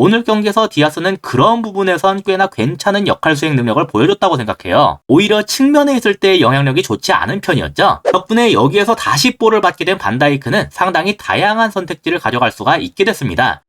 오늘 경기에서 디아스는 그런 부분에선 꽤나 괜찮은 역할 수행 능력을 보여줬다고 생각해요. 오히려 측면에 있을 때 영향력이 좋지 않은 편이었죠. 덕분에 여기에서 다시 볼을 받게 된 반다이크는 상당히 다양한 선택지를 가져갈 수가 있게 됐습니다.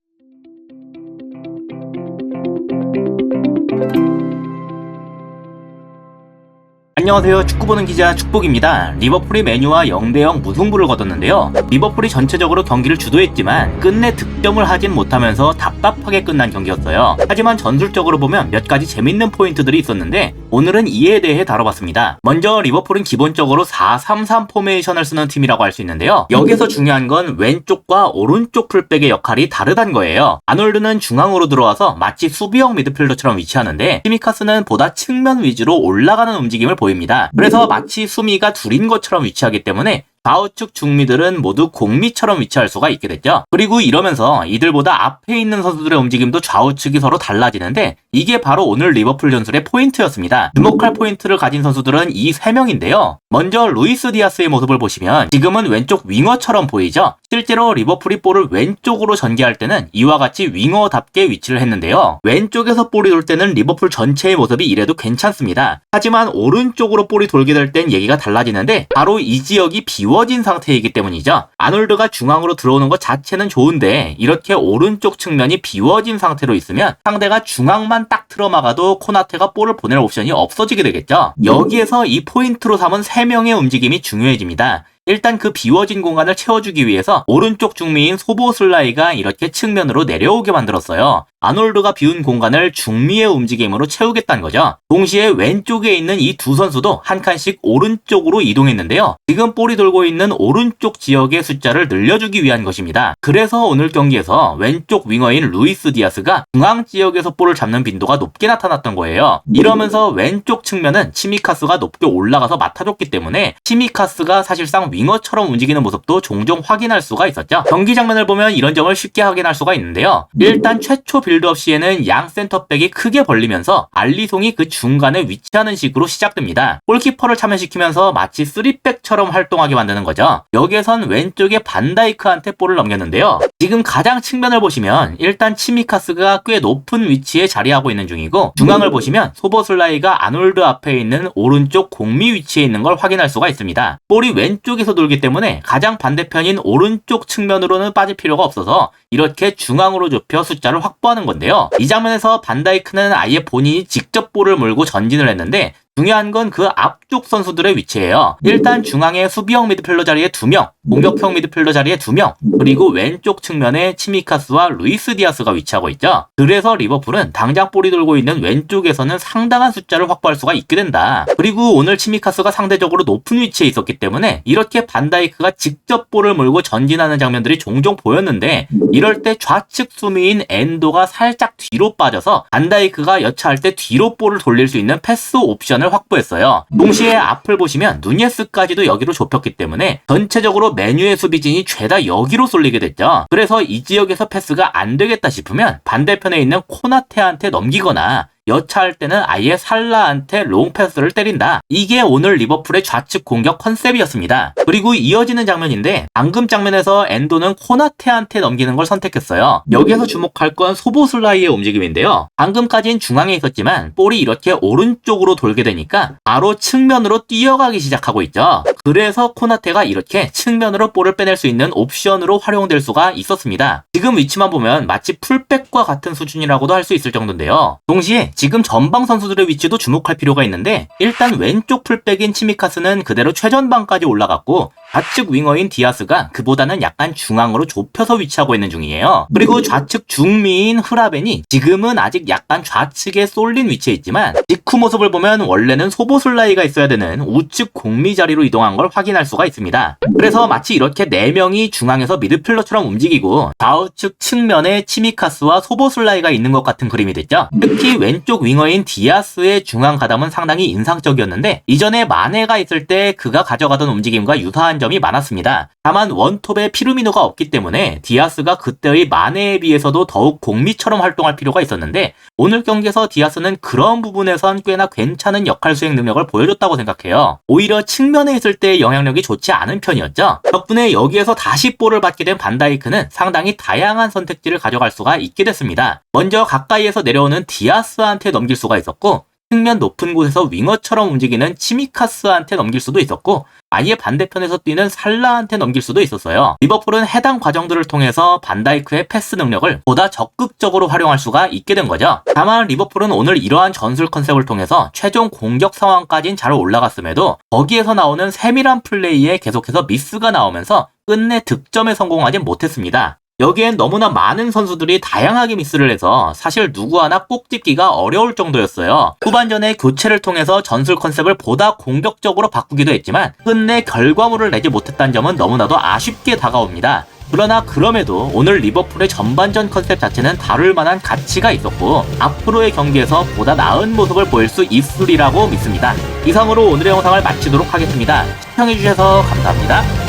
안녕하세요. 축구보는 기자 축복입니다. 리버풀이 맨유와 0대0 무승부를 거뒀는데요. 리버풀이 전체적으로 경기를 주도했지만 끝내 득점을 하진 못하면서 답답하게 끝난 경기였어요. 하지만 전술적으로 보면 몇 가지 재밌는 포인트들이 있었는데 오늘은 이에 대해 다뤄봤습니다. 먼저 리버풀은 기본적으로 4-3-3 포메이션을 쓰는 팀이라고 할 수 있는데요. 여기서 중요한 건 왼쪽과 오른쪽 풀백의 역할이 다르다는 거예요. 아놀드는 중앙으로 들어와서 마치 수비형 미드필더처럼 위치하는데 시미카스는 보다 측면 위주로 올라가는 움직임을 보입니다. 그래서 마치 수미가 둘인 것처럼 위치하기 때문에 좌우측 중미들은 모두 공미처럼 위치할 수가 있게 됐죠. 그리고 이러면서 이들보다 앞에 있는 선수들의 움직임도 좌우측이 서로 달라지는데 이게 바로 오늘 리버풀 전술의 포인트였습니다. 주목할 포인트를 가진 선수들은 이 3명인데요. 먼저 루이스 디아스의 모습을 보시면 지금은 왼쪽 윙어처럼 보이죠. 실제로 리버풀이 볼을 왼쪽으로 전개할 때는 이와 같이 윙어답게 위치를 했는데요. 왼쪽에서 볼이 돌 때는 리버풀 전체의 모습이 이래도 괜찮습니다. 하지만 오른쪽으로 볼이 돌게 될 땐 얘기가 달라지는데 바로 이 지역이 비워진 상태이기 때문이죠. 아놀드가 중앙으로 들어오는 것 자체는 좋은데 이렇게 오른쪽 측면이 비워진 상태로 있으면 상대가 중앙만 딱 틀어막아도 코나테가 볼을 보낼 옵션이 없어지게 되겠죠. 여기에서 이 포인트로 삼은 3명의 움직임이 중요해집니다. 일단 그 비워진 공간을 채워주기 위해서 오른쪽 중미인 소보슬라이가 이렇게 측면으로 내려오게 만들었어요. 아놀드가 비운 공간을 중미의 움직임으로 채우겠다는 거죠. 동시에 왼쪽에 있는 이 두 선수도 한 칸씩 오른쪽으로 이동했는데요. 지금 볼이 돌고 있는 오른쪽 지역의 숫자를 늘려주기 위한 것입니다. 그래서 오늘 경기에서 왼쪽 윙어인 루이스 디아스가 중앙 지역에서 볼을 잡는 빈도가 높게 나타났던 거예요. 이러면서 왼쪽 측면은 치미카스가 높게 올라가서 맡아줬기 때문에 치미카스가 사실상 윙어처럼 움직이는 모습도 종종 확인할 수가 있었죠. 경기 장면을 보면 이런 점을 쉽게 확인할 수가 있는데요. 일단 최초 빌드업 시에는 양 센터백이 크게 벌리면서 알리송이 그 중간에 위치하는 식으로 시작됩니다. 골키퍼를 참여시키면서 마치 3백처럼 활동하게 만드는 거죠. 여기에선 왼쪽에 반다이크한테 볼을 넘겼는데요. 지금 가장 측면을 보시면 일단 치미카스가 꽤 높은 위치에 자리하고 있는 중이고 중앙을 보시면 소보슬라이가 아놀드 앞에 있는 오른쪽 공미 위치에 있는 걸 확인할 수가 있습니다. 볼이 왼쪽에서 돌기 때문에 가장 반대편인 오른쪽 측면으로는 빠질 필요가 없어서 이렇게 중앙으로 좁혀 숫자를 확보하는 건데요. 이 장면에서 반다이크는 아예 본인이 직접 볼을 몰고 전진을 했는데 중요한 건 그 앞쪽 선수들의 위치예요. 일단 중앙에 수비형 미드필더 자리에 2명, 공격형 미드필더 자리에 2명, 그리고 왼쪽 측면에 치미카스와 루이스 디아스가 위치하고 있죠. 그래서 리버풀은 당장 볼이 돌고 있는 왼쪽에서는 상당한 숫자를 확보할 수가 있게 된다. 그리고 오늘 치미카스가 상대적으로 높은 위치에 있었기 때문에 이렇게 반다이크가 직접 볼을 몰고 전진하는 장면들이 종종 보였는데 이럴 때 좌측 수미인 엔도가 살짝 뒤로 빠져서 반다이크가 여차할 때 뒤로 볼을 돌릴 수 있는 패스 옵션을 확보했어요. 동시에 앞을 보시면 누니에스까지도 여기로 좁혔기 때문에 전체적으로 맨유의 수비진이 죄다 여기로 쏠리게 됐죠. 그래서 이 지역에서 패스가 안 되겠다 싶으면 반대편에 있는 코나테한테 넘기거나 여차할 때는 아예 살라한테 롱패스를 때린다. 이게 오늘 리버풀의 좌측 공격 컨셉이었습니다. 그리고 이어지는 장면인데 방금 장면에서 엔도는 코나테한테 넘기는 걸 선택했어요. 여기서 주목할 건 소보슬라이의 움직임인데요. 방금까지는 중앙에 있었지만 볼이 이렇게 오른쪽으로 돌게 되니까 바로 측면으로 뛰어가기 시작하고 있죠. 그래서 코나테가 이렇게 측면으로 볼을 빼낼 수 있는 옵션으로 활용될 수가 있었습니다. 지금 위치만 보면 마치 풀백과 같은 수준이라고도 할 수 있을 정도인데요. 동시에 지금 전방 선수들의 위치도 주목할 필요가 있는데 일단 왼쪽 풀백인 치미카스는 그대로 최전방까지 올라갔고 좌측 윙어인 디아스가 그보다는 약간 중앙으로 좁혀서 위치하고 있는 중이에요. 그리고 좌측 중미인 흐라벤이 지금은 아직 약간 좌측에 쏠린 위치에 있지만 직후 모습을 보면 원래는 소보슬라이가 있어야 되는 우측 공미 자리로 이동한 걸 확인할 수가 있습니다. 그래서 마치 이렇게 4명이 중앙에서 미드필더처럼 움직이고 좌우측 측면에 치미카스와 소보슬라이가 있는 것 같은 그림이 됐죠. 특히 왼쪽 윙어인 디아스의 중앙 가담은 상당히 인상적이었는데 이전에 마네가 있을 때 그가 가져가던 움직임과 유사한 점이 많았습니다. 다만 원톱에 피르미노가 없기 때문에 디아스가 그때의 마네에 비해서도 더욱 공미처럼 활동할 필요가 있었는데 오늘 경기에서 디아스는 그런 부분에선 꽤나 괜찮은 역할 수행 능력을 보여줬다고 생각해요. 오히려 측면에 있을 때의 영향력이 좋지 않은 편이었죠. 덕분에 여기에서 다시 볼을 받게 된 반다이크는 상당히 다양한 선택지를 가져갈 수가 있게 됐습니다. 먼저 가까이에서 내려오는 디아스한테 넘길 수가 있었고 측면 높은 곳에서 윙어처럼 움직이는 치미카스한테 넘길 수도 있었고 아예 반대편에서 뛰는 살라한테 넘길 수도 있었어요. 리버풀은 해당 과정들을 통해서 반다이크의 패스 능력을 보다 적극적으로 활용할 수가 있게 된 거죠. 다만 리버풀은 오늘 이러한 전술 컨셉을 통해서 최종 공격 상황까진 잘 올라갔음에도 거기에서 나오는 세밀한 플레이에 계속해서 미스가 나오면서 끝내 득점에 성공하진 못했습니다. 여기엔 너무나 많은 선수들이 다양하게 미스를 해서 사실 누구 하나 꼭 집기가 어려울 정도였어요. 후반전에 교체를 통해서 전술 컨셉을 보다 공격적으로 바꾸기도 했지만 끝내 결과물을 내지 못했다는 점은 너무나도 아쉽게 다가옵니다. 그러나 그럼에도 오늘 리버풀의 전반전 컨셉 자체는 다룰 만한 가치가 있었고 앞으로의 경기에서 보다 나은 모습을 보일 수 있으리라고 믿습니다. 이상으로 오늘의 영상을 마치도록 하겠습니다. 시청해주셔서 감사합니다.